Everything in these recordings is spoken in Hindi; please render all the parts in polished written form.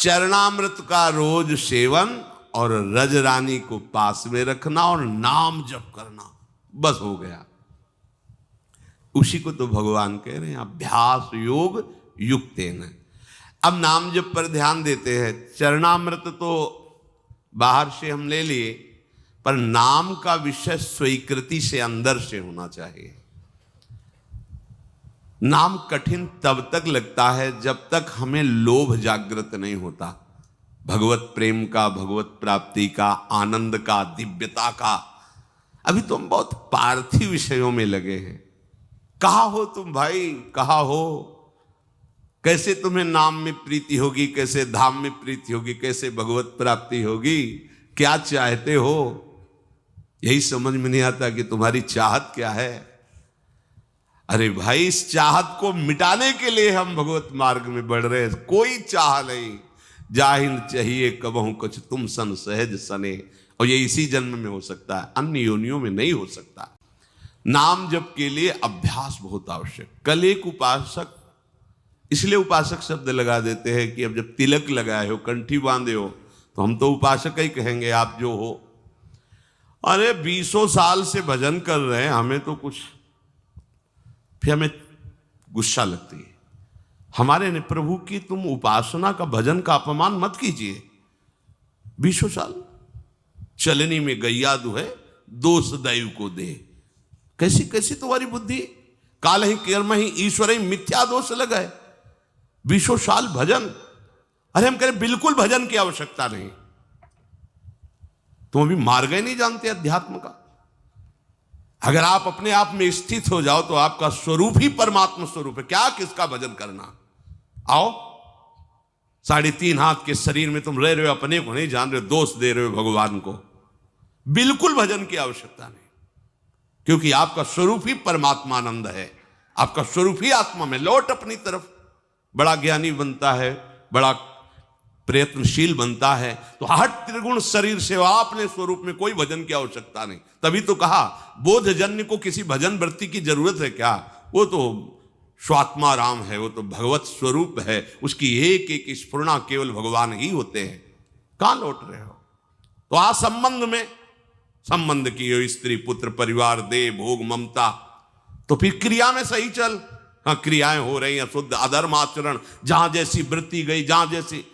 चरणामृत का रोज सेवन और रज रानी को पास में रखना और नाम जप करना, बस हो गया। उसी को तो भगवान कह रहे हैं अभ्यास योग युक्तेन। अब नाम जप पर ध्यान देते हैं। चरणामृत तो बाहर से हम ले लिए, पर नाम का विषय स्वीकृति से अंदर से होना चाहिए। नाम कठिन तब तक लगता है जब तक हमें लोभ जागृत नहीं होता, भगवत प्रेम का, भगवत प्राप्ति का, आनंद का, दिव्यता का। अभी तो हम बहुत पार्थिव विषयों में लगे हैं। कहाँ हो तुम भाई, कहाँ हो? कैसे तुम्हें नाम में प्रीति होगी, कैसे धाम में प्रीति होगी, कैसे भगवत प्राप्ति होगी, क्या चाहते हो? यही समझ में नहीं आता कि तुम्हारी चाहत क्या है। अरे भाई, इस चाहत को मिटाने के लिए हम भगवत मार्ग में बढ़ रहे हैं। कोई चाह नहीं, जाहिल चाहिए कबहू कुछ तुम सन सहज सने। और ये इसी जन्म में हो सकता है, अन्य योनियों में नहीं हो सकता। नाम जप के लिए अभ्यास बहुत आवश्यक। कल एक उपासक, इसलिए उपासक शब्द लगा देते हैं कि अब जब तिलक लगाए हो, कंठी बांधे हो, तो हम तो उपासक ही कहेंगे आप जो हो। अरे 20 साल से भजन कर रहे हैं, हमें तो कुछ, फिर हमें गुस्सा लगती है हमारे ने, प्रभु की तुम उपासना का, भजन का अपमान मत कीजिए। 20 साल चलनी में गैया दुहे, दोष दैव को दे। कैसी कैसी तुम्हारी बुद्धि, काल ही कर्म ही ईश्वर ही मिथ्या दोष लगाए। 20 साल भजन, अरे हम कह रहे बिल्कुल भजन की आवश्यकता नहीं। तुम अभी मार्ग ही नहीं जानते अध्यात्म का। अगर आप अपने आप में स्थित हो जाओ तो आपका स्वरूप ही परमात्मा स्वरूप है। क्या किसका भजन करना? आओ, 3.5 हाथ के शरीर में तुम रह रहे हो, अपने को नहीं जान रहे हो, दोष दे रहे हो भगवान को। बिल्कुल भजन की आवश्यकता नहीं, क्योंकि आपका स्वरूप ही परमात्मानंद है। आपका स्वरूप ही आत्मा में। लौट अपनी तरफ। बड़ा ज्ञानी बनता है, बड़ा प्रयत्नशील बनता है, तो हट त्रिगुण शरीर से अपने स्वरूप में कोई भजन की आवश्यकता नहीं। तभी तो कहा बोधजन्य को किसी भजन वृत्ति की जरूरत है क्या? वो तो स्वात्मा राम है, वो तो भगवत स्वरूप है। उसकी एक एक स्फुरना केवल भगवान ही होते हैं। कहां लौट रहे हो? तो आ संबंध में, संबंध की हो, स्त्री पुत्र परिवार दे भोग ममता, तो फिर क्रिया में सही चल। हाँ, क्रियाएं हो रही हैं शुद्ध, अधर्म आचरण, जहां जैसी वृत्ति गई, जहां जैसी,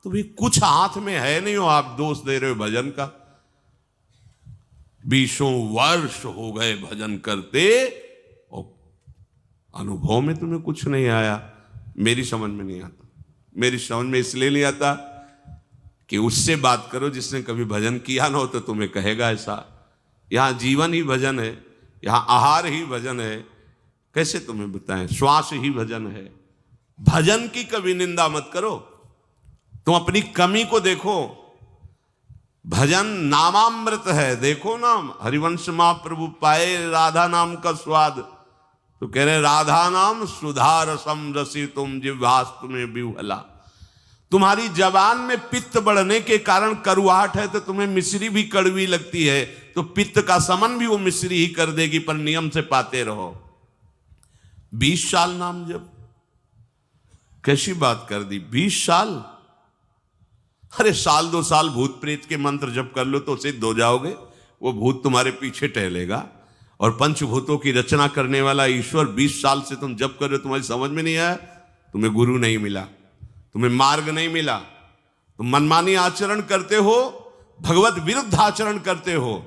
तो भी कुछ हाथ में है नहीं हो, आप दोष दे रहे हो भजन का। 20 वर्ष हो गए भजन करते और अनुभव में तुम्हें कुछ नहीं आया। मेरी समझ में नहीं आता। मेरी समझ में इसलिए नहीं आता कि उससे बात करो जिसने कभी भजन किया ना हो, तो तुम्हें कहेगा ऐसा। यहां जीवन ही भजन है, यहां आहार ही भजन है। कैसे तुम्हें बताएं? श्वास ही भजन है। भजन की कभी निंदा मत करो। तुम अपनी कमी को देखो। भजन नामामृत है। देखो ना, हरिवंश महाप्रभु पाए राधा नाम का स्वाद, तो कह रहे राधा नाम सुधा रसम रसी तुम जिह्वास्तु में विह्वला। तुम्हारी जबान में पित्त बढ़ने के कारण करुआहट है, तो तुम्हें मिश्री भी कड़वी लगती है, तो पित्त का समन भी वो मिश्री ही कर देगी, पर नियम से पाते रहो। 20 साल नाम जप, कैसी बात कर दी? 20 साल? अरे 1-2 साल भूत प्रेत के मंत्र जप कर लो तो सिद्ध हो जाओगे। वो भूत तुम्हारे पीछे टहलेगा। और पंचभूतों की रचना करने वाला ईश्वर 20 साल से तुम जप कर रहे हो, तुम्हारी समझ में नहीं आया? तुम्हें गुरु नहीं मिला, तुम्हें मार्ग नहीं मिला, तुम मनमानी आचरण करते हो, भगवत विरुद्ध आचरण करते हो,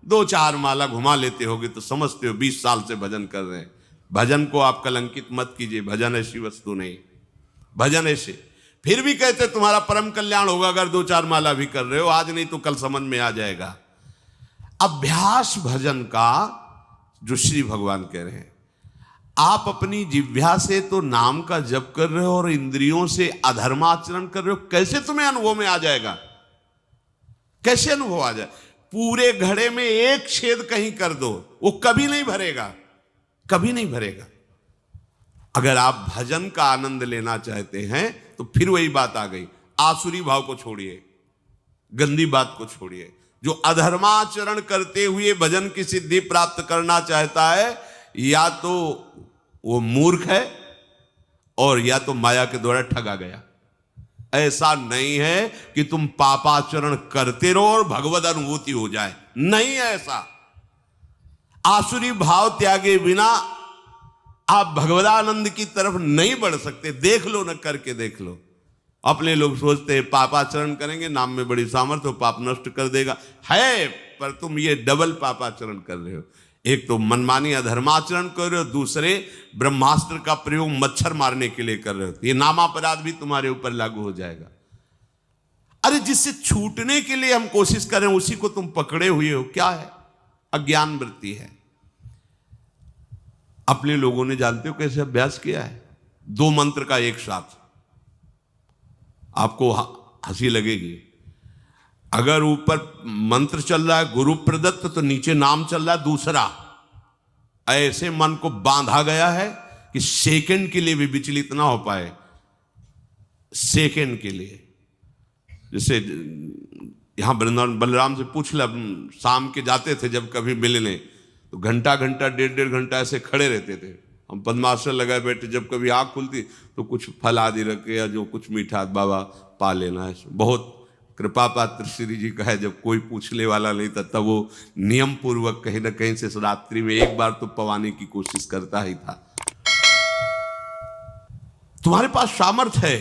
2-4 माला घुमा लेते होगे तो समझते हो 20 साल से भजन कर रहे हैं। भजन को आप कलंकित मत कीजिए। भजन ऐसी वस्तु नहीं। भजन ऐसे, फिर भी कहते तुम्हारा परम कल्याण होगा अगर 2-4 माला भी कर रहे हो। आज नहीं तो कल समझ में आ जाएगा। अभ्यास भजन का जो श्री भगवान कह रहे हैं, आप अपनी जिह्वा से तो नाम का जप कर रहे हो और इंद्रियों से अधर्माचरण कर रहे हो। कैसे तुम्हें अनुभव में आ जाएगा? कैसे अनुभव आ जाए? पूरे घड़े में एक छेद कहीं कर दो, वो कभी नहीं भरेगा, कभी नहीं भरेगा। अगर आप भजन का आनंद लेना चाहते हैं तो फिर वही बात आ गई। आसुरी भाव को छोड़िए, गंदी बात को छोड़िए। जो अधर्माचरण करते हुए भजन की सिद्धि प्राप्त करना चाहता है, या तो वो मूर्ख है और या तो माया के द्वारा ठगा गया। ऐसा नहीं है कि तुम पापाचरण करते रहो और भगवत अनुभूति हो जाए, नहीं है ऐसा। आसुरी भाव त्यागे बिना आप भगवदानंद की तरफ नहीं बढ़ सकते। देख लो न, करके देख लो। अपने लोग सोचते हैं पापाचरण करेंगे, नाम में बड़ी सामर्थ्य हो, पाप नष्ट कर देगा, है, पर तुम ये डबल पापाचरण कर रहे हो। एक तो मनमानी अधर्माचरण कर रहे हो, दूसरे ब्रह्मास्त्र का प्रयोग मच्छर मारने के लिए कर रहे हो। ये नामापराध भी तुम्हारे ऊपर लागू हो जाएगा। अरे जिससे छूटने के लिए हम कोशिश करें उसी को तुम पकड़े हुए हो, क्या है? अज्ञान वृत्ति है। अपने लोगों ने जानते हो कैसे अभ्यास किया है? 2 मंत्र का एक साथ। आपको हंसी लगेगी। अगर ऊपर मंत्र चल रहा है गुरु प्रदत्त, तो नीचे नाम चल रहा है दूसरा। ऐसे मन को बांधा गया है कि सेकंड के लिए भी विचलित ना हो पाए। सेकंड के लिए, जैसे यहां वृंदावन बलराम से पूछ ला, शाम के जाते थे जब कभी मिलने, तो घंटा घंटा 1.5 घंटा ऐसे खड़े रहते थे। हम पद्मासन लगाए बैठे, जब कभी आँख खुलती तो कुछ फल आदि रखे या जो कुछ मीठा, बाबा पा लेना है। बहुत कृपा पात्र श्री जी का है, जब कोई पूछने वाला नहीं था तब वो नियम पूर्वक कहीं ना कहीं से रात्रि में एक बार तो पवाने की कोशिश करता ही था। तुम्हारे पास सामर्थ्य है,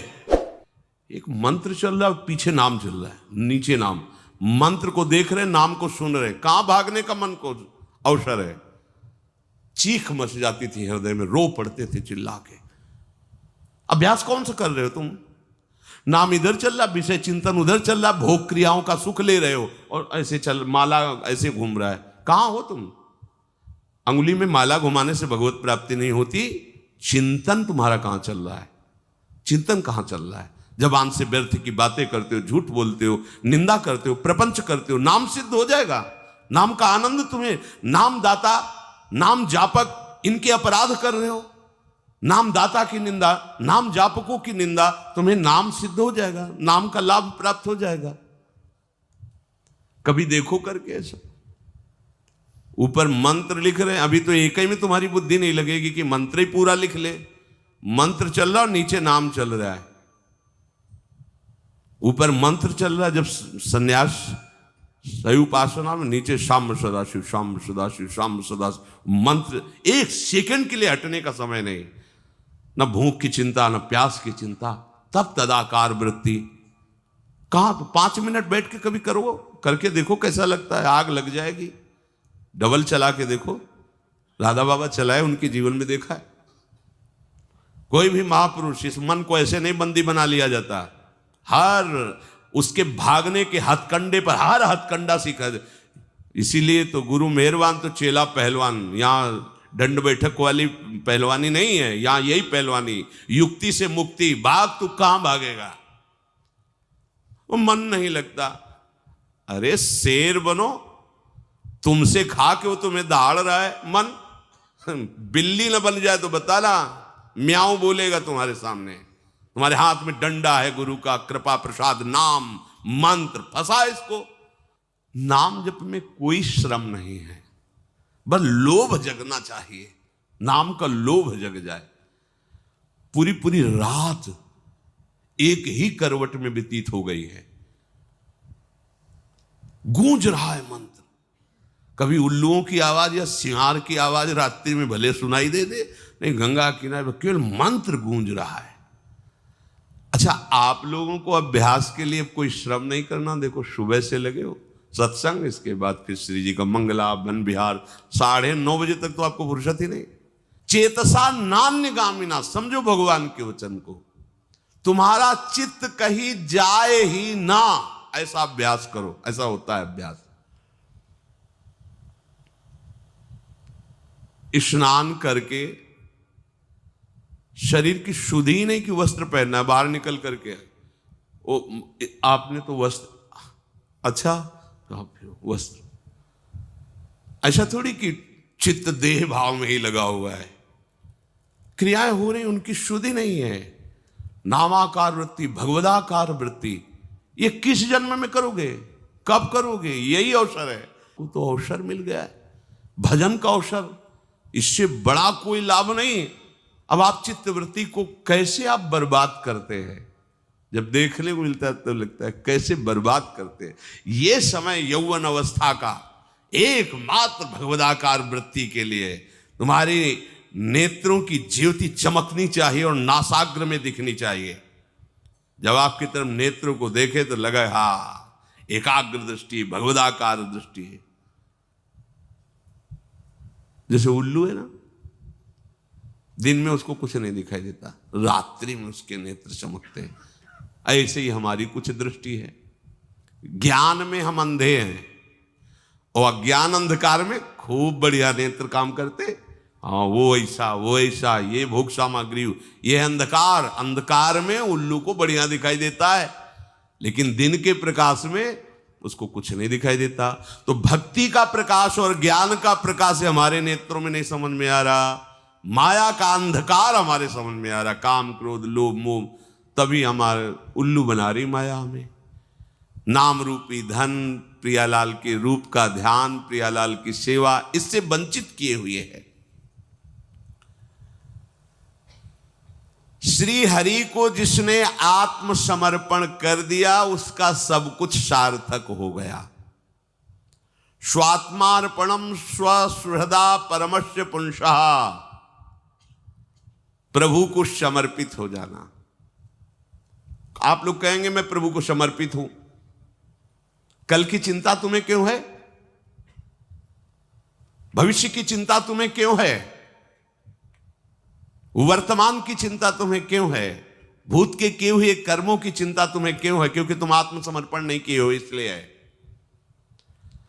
एक मंत्र चल रहा है, पीछे नाम चल रहा है, नीचे नाम। मंत्र को देख रहे, नाम को सुन रहे, कहां भागने का मन को अवसर है। चीख मच जाती थी हृदय में, रो पड़ते थे चिल्ला के। अभ्यास कौन सा कर रहे हो तुम? नाम इधर चल रहा, विषय चिंतन उधर चल रहा, भोग क्रियाओं का सुख ले रहे हो, और ऐसे चल माला ऐसे घूम रहा है। कहां हो तुम? अंगुली में माला घुमाने से भगवत प्राप्ति नहीं होती। चिंतन तुम्हारा कहां चल रहा है? चिंतन कहां चल रहा है? जबान से व्यर्थ की बातें करते हो, झूठ बोलते हो, निंदा करते हो, प्रपंच करते हो, नाम सिद्ध हो जाएगा। नाम का आनंद तुम्हें, नाम दाता, नाम जापक, इनके अपराध कर रहे हो। नाम दाता की निंदा, नाम जापकों की निंदा, तुम्हें नाम सिद्ध हो जाएगा, नाम का लाभ प्राप्त हो जाएगा। कभी देखो करके ऐसा। ऊपर मंत्र लिख रहे हैं, अभी तो एक ही में तुम्हारी बुद्धि नहीं लगेगी कि मंत्र ही पूरा लिख ले। मंत्र चल रहा और नीचे नाम चल रहा है। ऊपर मंत्र चल रहा है जब संन्यास सही उपासना में, नीचे शाम सदाशिव, शाम सदाशिव, शाम सदाशिव। मंत्र एक सेकंड के लिए हटने का समय नहीं, न भूख की चिंता, न प्यास की चिंता। तब तदाकार वृत्ति। कहां? तो 5 मिनट बैठ के कभी करो, करके देखो कैसा लगता है। आग लग जाएगी। डबल चला के देखो, राधा बाबा चलाए, उनके जीवन में देखा है। कोई भी महापुरुष, इस मन को ऐसे नहीं बंदी बना लिया जाता। हर उसके भागने के हथकंडे पर हर हथकंडा सीखा। इसीलिए तो गुरु मेहरबान तो चेला पहलवान। यहां दंड बैठक वाली पहलवानी नहीं है, यहां यही पहलवानी, युक्ति से मुक्ति। भाग तू कहां भागेगा? वो मन नहीं लगता। अरे शेर बनो, तुमसे खा के वो तुम्हें दहाड़ रहा है। मन बिल्ली न बन जाए तो बताना, म्याऊं बोलेगा तुम्हारे सामने। तुम्हारे हाथ में डंडा है गुरु का, कृपा प्रसाद नाम मंत्र, फंसा इसको। नाम जप में कोई श्रम नहीं है, बस लोभ जगना चाहिए। नाम का लोभ जग जाए। पूरी पूरी रात एक ही करवट में व्यतीत हो गई है। गूंज रहा है मंत्र। कभी उल्लुओं की आवाज या सिंहार की आवाज रात्रि में भले सुनाई दे, नहीं, गंगा किनारे केवल मंत्र गूंज रहा है। अच्छा, आप लोगों को अभ्यास के लिए कोई श्रम नहीं करना। देखो, सुबह से लगे हो सत्संग, इसके बाद फिर श्री जी का मंगला वन विहार, 9:30 बजे तक तो आपको फुर्सत ही नहीं। चेतसा नान्यगामिना, समझो भगवान के वचन को। तुम्हारा चित्त कहीं जाए ही ना, ऐसा अभ्यास करो। ऐसा होता है अभ्यास। स्नान करके शरीर की शुद्धि ही नहीं कि वस्त्र पहनना है, बाहर निकल करके वो आपने तो वस्त्र, अच्छा वस्त्र, ऐसा थोड़ी कि चित्त देह भाव में ही लगा हुआ है। क्रियाएं हो रही, उनकी शुद्धि नहीं है। नामाकार वृत्ति, भगवदाकार वृत्ति, ये किस जन्म में करोगे? कब करोगे? यही अवसर है। वो तो अवसर मिल गया है, भजन का अवसर। इससे बड़ा कोई लाभ नहीं। अब आप चित्त वृत्ति को कैसे आप बर्बाद करते हैं? जब देखने को मिलता है तो लगता है कैसे बर्बाद करते हैं। ये समय यौवन अवस्था का एकमात्र भगवदाकार वृत्ति के लिए तुम्हारी नेत्रों की ज्योति चमकनी चाहिए और नासाग्र में दिखनी चाहिए। जब आपकी तरफ नेत्रों को देखे तो लगे हाँ एकाग्र दृष्टि, भगवदाकार दृष्टि है। जैसे उल्लू है ना, दिन में उसको कुछ नहीं दिखाई देता, रात्रि में उसके नेत्र चमकते हैं। ऐसे ही हमारी कुछ दृष्टि है। ज्ञान में हम अंधे हैं और अज्ञान अंधकार में खूब बढ़िया नेत्र काम करते। हाँ वो ऐसा, ये भोग सामग्री, ये अंधकार, अंधकार में उल्लू को बढ़िया दिखाई देता है, लेकिन दिन के प्रकाश में उसको कुछ नहीं दिखाई देता। तो भक्ति का प्रकाश और ज्ञान का प्रकाश हमारे नेत्रों में नहीं समझ में आ रहा, माया का अंधकार हमारे समझ में आ रहा, काम क्रोध लोभ मोह, तभी हमारे उल्लू बना रही माया हमें। नाम रूपी धन, प्रियालाल के रूप का ध्यान, प्रियालाल की सेवा, इससे वंचित किए हुए है। श्री हरि को जिसने आत्मसमर्पण कर दिया उसका सब कुछ सार्थक हो गया। स्वात्मार्पणम स्वसुहृदा परमस्य पुंसः, प्रभु को समर्पित हो जाना। आप लोग कहेंगे मैं प्रभु को समर्पित हूं, कल की चिंता तुम्हें क्यों है? भविष्य की चिंता तुम्हें क्यों है? वर्तमान की चिंता तुम्हें क्यों है? भूत के किए हुए कर्मों की चिंता तुम्हें क्यों है? क्योंकि तुम आत्मसमर्पण नहीं किए हो इसलिए है।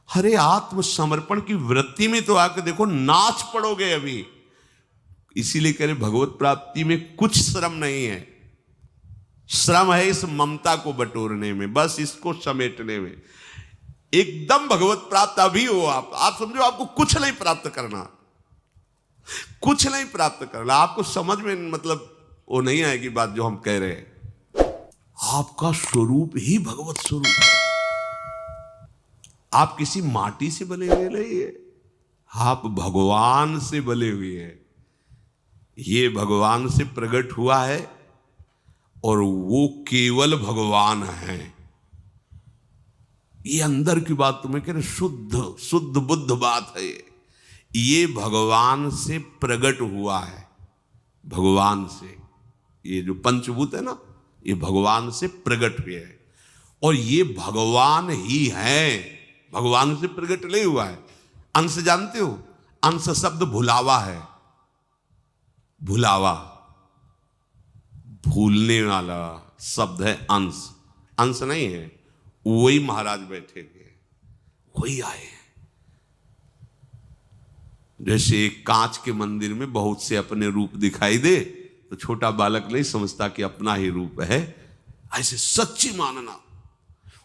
अरे आत्मसमर्पण की वृत्ति में तो आकर देखो, नाच पड़ोगे अभी। इसीलिए कह रहे भगवत प्राप्ति में कुछ श्रम नहीं है, श्रम है इस ममता को बटोरने में, बस इसको समेटने में। एकदम भगवत प्राप्त अभी हो आप समझो आपको कुछ नहीं प्राप्त करना, कुछ नहीं प्राप्त करना। आपको समझ में मतलब वो नहीं आएगी बात जो हम कह रहे हैं। आपका स्वरूप ही भगवत स्वरूप है। आप किसी माटी से बने हुए नहीं है, आप भगवान से बने हुए हैं। ये भगवान से प्रकट हुआ है और वो केवल भगवान है। ये अंदर की बात तुम्हें कह रहे, शुद्ध बुद्ध बात है। ये भगवान से प्रकट हुआ है, भगवान से। ये जो पंचभूत है ना, ये भगवान से प्रकट हुए हैं और ये भगवान ही है, भगवान से प्रकट नहीं हुआ है। अंश जानते हो? अंश शब्द भुलावा है, भुलावा, भूलने वाला शब्द है अंश। अंश नहीं है, वही महाराज बैठे हुए, वही आए हैं। जैसे एक कांच के मंदिर में बहुत से अपने रूप दिखाई दे तो छोटा बालक नहीं समझता कि अपना ही रूप है, ऐसे सच्ची मानना।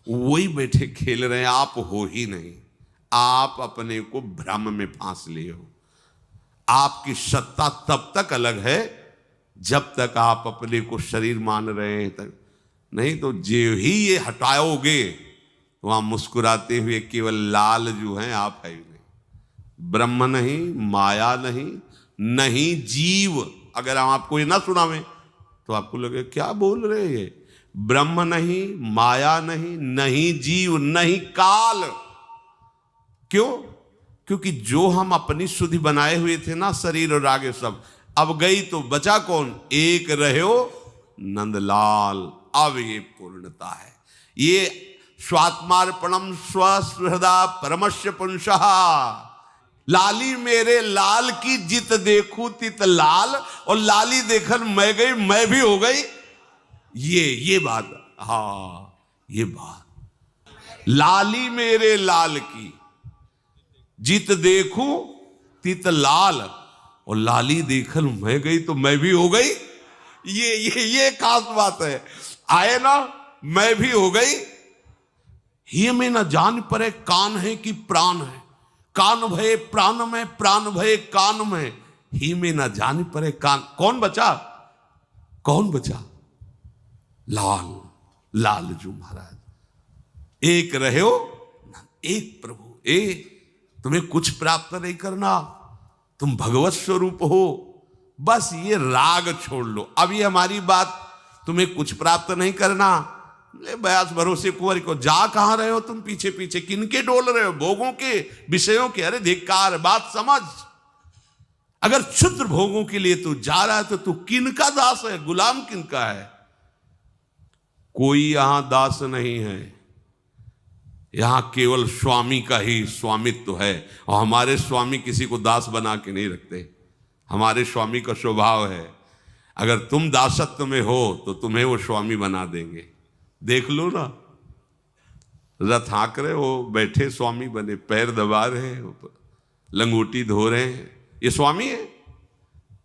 वही बैठे खेल रहे हैं, आप हो ही नहीं। आप अपने को भ्रम में फांस लिए हो। आपकी सत्ता तब तक अलग है जब तक आप अपने को शरीर मान रहे हैं तक, नहीं तो जो ही ये हटाओगे वहां मुस्कुराते हुए केवल लाल जो हैं आप है ही नहीं। ब्रह्म नहीं, माया नहीं, नहीं जीव। अगर हम आपको ये ना सुनावें तो आपको लगे क्या बोल रहे हैं। ब्रह्म नहीं, माया नहीं, नहीं जीव, नहीं काल। क्यों? क्योंकि जो हम अपनी सुधि बनाए हुए थे ना, शरीर और आगे सब, अब गई तो बचा कौन? एक रहो नंदलाल। अब ये पूर्णता है। ये स्वात्मार्पणम स्वसुहृदा परमस्य पुंसः। लाली मेरे लाल की जित देखूं तित लाल, और लाली देखन मैं गई मैं भी हो गई। ये बात, हाँ ये बात। लाली मेरे लाल की जित देखूं तित लाल, और लाली देखन मैं गई तो मैं भी हो गई। ये खास बात है। आए ना, मैं भी हो गई। ही में न जान परे कान है कि प्राण है, कान भये प्राण में, प्राण भये कान में। ही में न जान परे कान। कौन बचा? कौन बचा? लाल, लालजू महाराज। एक रहे हो, एक प्रभु। तुम्हें कुछ प्राप्त नहीं करना, तुम भगवत स्वरूप हो। बस ये राग छोड़ लो। अब ये हमारी बात तुम्हें कुछ प्राप्त नहीं करना। बयास भरोसे कुंवर को, जा कहां रहे हो तुम पीछे पीछे, किनके डोल रहे हो, भोगों के, विषयों के। अरे धिक्कार, बात समझ। अगर क्षुद्र भोगों के लिए तू जा रहा है तो तू किनका दास है, गुलाम किनका है। कोई यहां दास नहीं है, यहां केवल स्वामी का ही स्वामित्व है। और हमारे स्वामी किसी को दास बना के नहीं रखते। हमारे स्वामी का स्वभाव है, अगर तुम दासत्व में हो तो तुम्हें वो स्वामी बना देंगे। देख लो ना, रथ हाँक रहे हो, बैठे स्वामी बने, पैर दबा रहे हैं, लंगोटी धो रहे हैं, ये स्वामी है।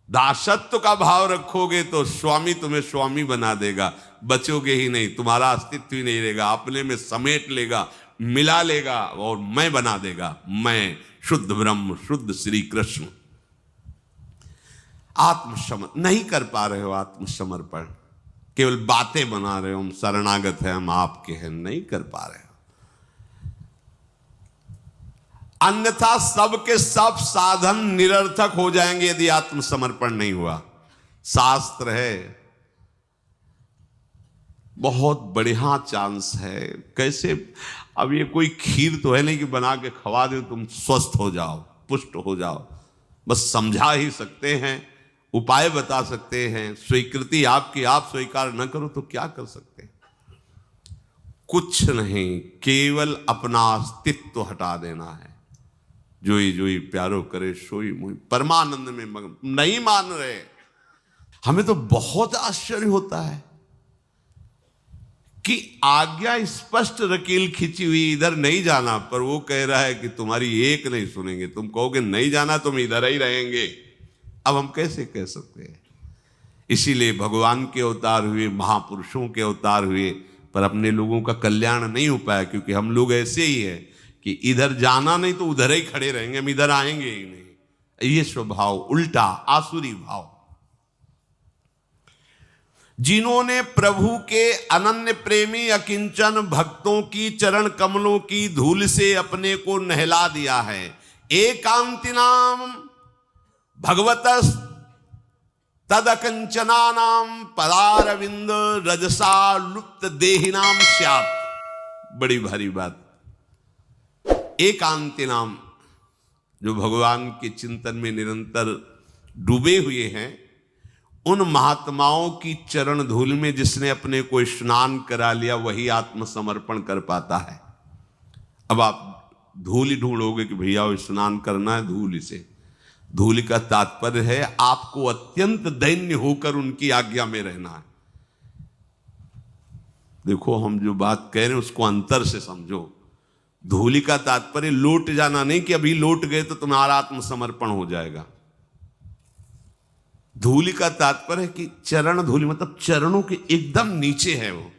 दासत्व का भाव रखोगे तो स्वामी तुम्हें स्वामी बना देगा, बचोगे ही नहीं, तुम्हारा अस्तित्व ही नहीं रहेगा, अपने में समेट लेगा, मिला लेगा और मैं बना देगा। मैं शुद्ध ब्रह्म, शुद्ध श्री कृष्ण। आत्मसमर्पण नहीं कर पा रहे हो, आत्मसमर्पण केवल बातें बना रहे हो, हम शरणागत हैं, हम आपके हैं, नहीं कर पा रहे हो। अन्यथा सबके सब साधन निरर्थक हो जाएंगे यदि आत्मसमर्पण नहीं हुआ। शास्त्र है, बहुत बढ़िया चांस है। कैसे, अब ये कोई खीर तो है नहीं कि बना के खवा दे तुम स्वस्थ हो जाओ, पुष्ट हो जाओ। बस समझा ही सकते हैं, उपाय बता सकते हैं। स्वीकृति आपकी, आप स्वीकार न करो तो क्या कर सकते हैं। कुछ नहीं, केवल अपना अस्तित्व हटा देना है। जोई जोई प्यारो करे सोई मुई, परमानंद में मगन। नहीं मान रहे। हमें तो बहुत आश्चर्य होता है कि आज्ञा स्पष्ट रकील खींची हुई, इधर नहीं जाना, पर वो कह रहा है कि तुम्हारी एक नहीं सुनेंगे। तुम कहोगे नहीं जाना, तुम इधर ही रहेंगे। अब हम कैसे कह सकते हैं। इसीलिए भगवान के अवतार हुए, महापुरुषों के अवतार हुए, पर अपने लोगों का कल्याण नहीं हो पाया। क्योंकि हम लोग ऐसे ही है कि इधर जाना नहीं तो उधर ही खड़े रहेंगे, हम इधर आएंगे ही नहीं। ये स्वभाव उल्टा, आसुरी भाव। जिन्होंने प्रभु के अनन्य प्रेमी अकिंचन भक्तों की चरण कमलों की धूल से अपने को नहला दिया है। एकांतिनाम भगवतस् तदकंचनानाम पदारविंद रजसा लुप्त देहिनाम स्यात्। बड़ी भारी बात। एकांतिनाम, जो भगवान के चिंतन में निरंतर डूबे हुए हैं, उन महात्माओं की चरण धूल में जिसने अपने को स्नान करा लिया, वही आत्मसमर्पण कर पाता है। अब आप धूल ही ढूंढोगे कि भैया स्नान करना है, धूल से। धूल का तात्पर्य है आपको अत्यंत दैन्य होकर उनकी आज्ञा में रहना है। देखो, हम जो बात कह रहे हैं उसको अंतर से समझो। धूलि का तात्पर्य लौट जाना नहीं कि अभी लौट गए तो तुम्हारा आत्मसमर्पण हो जाएगा। धूलि का तात्पर्य है कि चरण धूलि मतलब चरणों के एकदम नीचे है वो।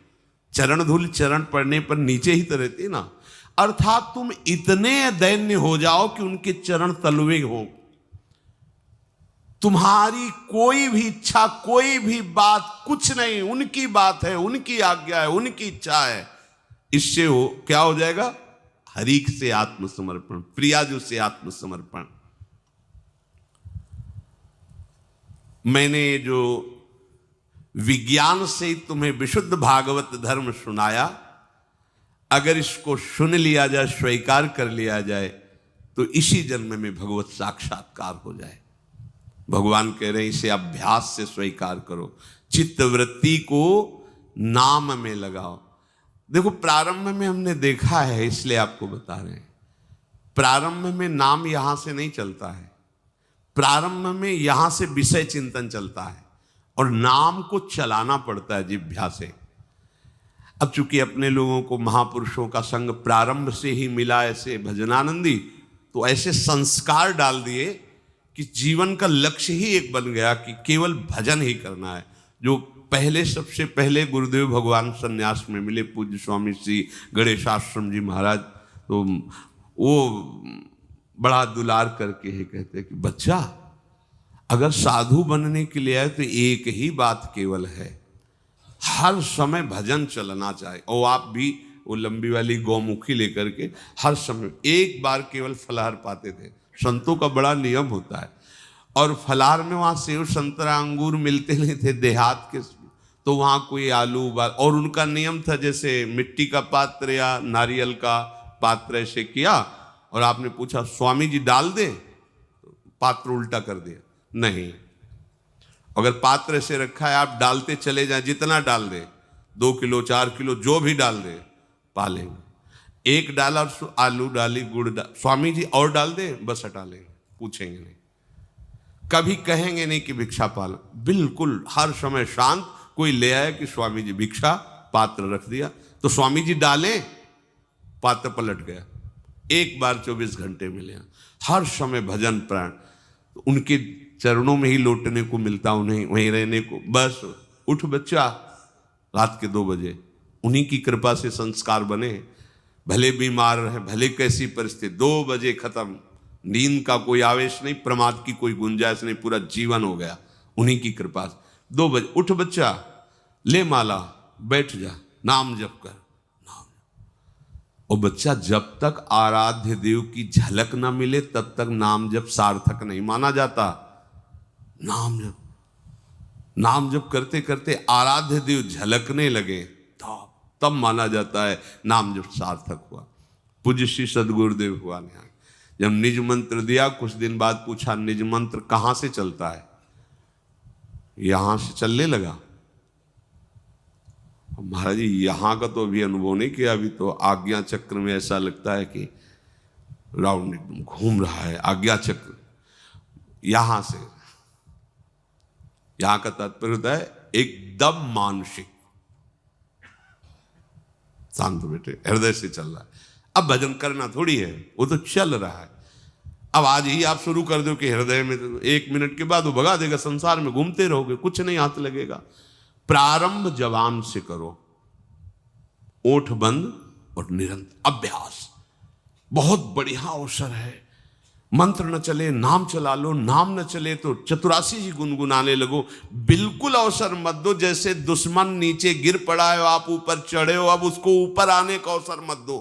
चरण धूलि चरण पड़ने पर नीचे ही तो रहती ना। अर्थात तुम इतने दैन्य हो जाओ कि उनके चरण तलवे हो। तुम्हारी कोई भी इच्छा, कोई भी बात, कुछ नहीं, उनकी बात है, उनकी आज्ञा है, उनकी इच्छा है। इससे हो क्या हो जाएगा? हरीक से आत्मसमर्पण, प्रियाजू से आत्मसमर्पण। मैंने जो विज्ञान से तुम्हें विशुद्ध भागवत धर्म सुनाया, अगर इसको सुन लिया जाए, स्वीकार कर लिया जाए, तो इसी जन्म में भगवत साक्षात्कार हो जाए। भगवान कह रहे हैं इसे अभ्यास से स्वीकार करो, चित्तवृत्ति को नाम में लगाओ। देखो, प्रारंभ में हमने देखा है, इसलिए आपको बता रहे हैं। प्रारंभ में नाम यहां से नहीं चलता है। प्रारंभ में यहां से विषय चिंतन चलता है और नाम को चलाना पड़ता है जिह्वा से। अब चूंकि अपने लोगों को महापुरुषों का संग प्रारंभ से ही मिला, ऐसे भजनानंदी, तो ऐसे संस्कार डाल दिए कि जीवन का लक्ष्य ही एक बन गया कि केवल भजन ही करना है। जो पहले, सबसे पहले गुरुदेव भगवान संन्यास में मिले, पूज्य स्वामी श्री गणेशाश्रम जी महाराज, तो वो बड़ा दुलार करके ही कहते हैं कि बच्चा, अगर साधु बनने के लिए आए तो एक ही बात केवल है, हर समय भजन चलना चाहिए। और आप भी वो लंबी वाली गौमुखी लेकर के हर समय एक बार केवल फलाहार पाते थे। संतों का बड़ा नियम होता है, और फलाहार में वहाँ सेव संतरा अंगूर मिलते नहीं थे देहात के, तो तो वहां कोई आलू उबाल, और उनका नियम था जैसे मिट्टी का पात्र या नारियल का पात्र ऐसे किया और आपने पूछा स्वामी जी डाल दे, पात्र उल्टा कर दिया, नहीं, अगर पात्र से रखा है आप डालते चले जाएं, जितना डाल दे, 2 किलो 4 किलो जो भी डाल दे, पालेंगे। एक डाला आलू डाली, गुड़ स्वामी जी और डाल दे, बस हटा लेंगे, पूछेंगे नहीं, कभी कहेंगे नहीं कि भिक्षा पाल, बिल्कुल हर समय शांत। कोई ले आया कि स्वामी जी भिक्षा, पात्र रख दिया, तो स्वामी जी डालें, पात्र पलट गया, एक बार 24 घंटे मिले, हर समय भजन प्राण, उनके चरणों में ही लौटने को मिलता, उन्हें वहीं रहने को, बस उठ बच्चा, रात के 2 बजे, उन्हीं की कृपा से संस्कार बने, भले बीमार रहे, भले कैसी परिस्थिति, 2 बजे खत्म, नींद का कोई आवेश नहीं, प्रमाद की कोई गुंजाइश नहीं, पूरा जीवन हो गया उन्हीं की कृपा से। 2 बजे उठ बच्चा, ले माला, बैठ जा, नाम जप कर, नाम। और बच्चा जब तक आराध्य देव की झलक ना मिले तब तक नाम जप सार्थक नहीं माना जाता। नाम जप करते करते आराध्य देव झलकने लगे तब माना जाता है नाम जप सार्थक हुआ। पूज्य श्री सदगुरुदेव हुआ ने जब निज मंत्र दिया, कुछ दिन बाद पूछा निज मंत्र कहां से चलता है, यहां से चलने लगा। महाराज जी यहां का तो अभी अनुभव नहीं किया, अभी तो आज्ञा चक्र में ऐसा लगता है कि राउंड एकदम घूम रहा है आज्ञा चक्र। यहां से, यहां का तात्पर्य होता है एकदम मानसिक शांत, बेटे हृदय से चल रहा है। अब भजन करना थोड़ी है, वो तो चल रहा है। अब आज ही आप शुरू कर दो कि हृदय में, तो 1 मिनट के बाद वो भगा देगा, संसार में घूमते रहोगे, कुछ नहीं हाथ लगेगा। प्रारंभ जवान से करो, ओठ बंद और निरंतर अभ्यास, बहुत बढ़िया अवसर है। मंत्र न चले नाम चला लो, नाम न चले तो चतुरासी जी गुनगुनाने लगो। बिल्कुल अवसर मत दो, जैसे दुश्मन नीचे गिर पड़ा है आप ऊपर चढ़े हो, अब उसको ऊपर आने का अवसर मत दो।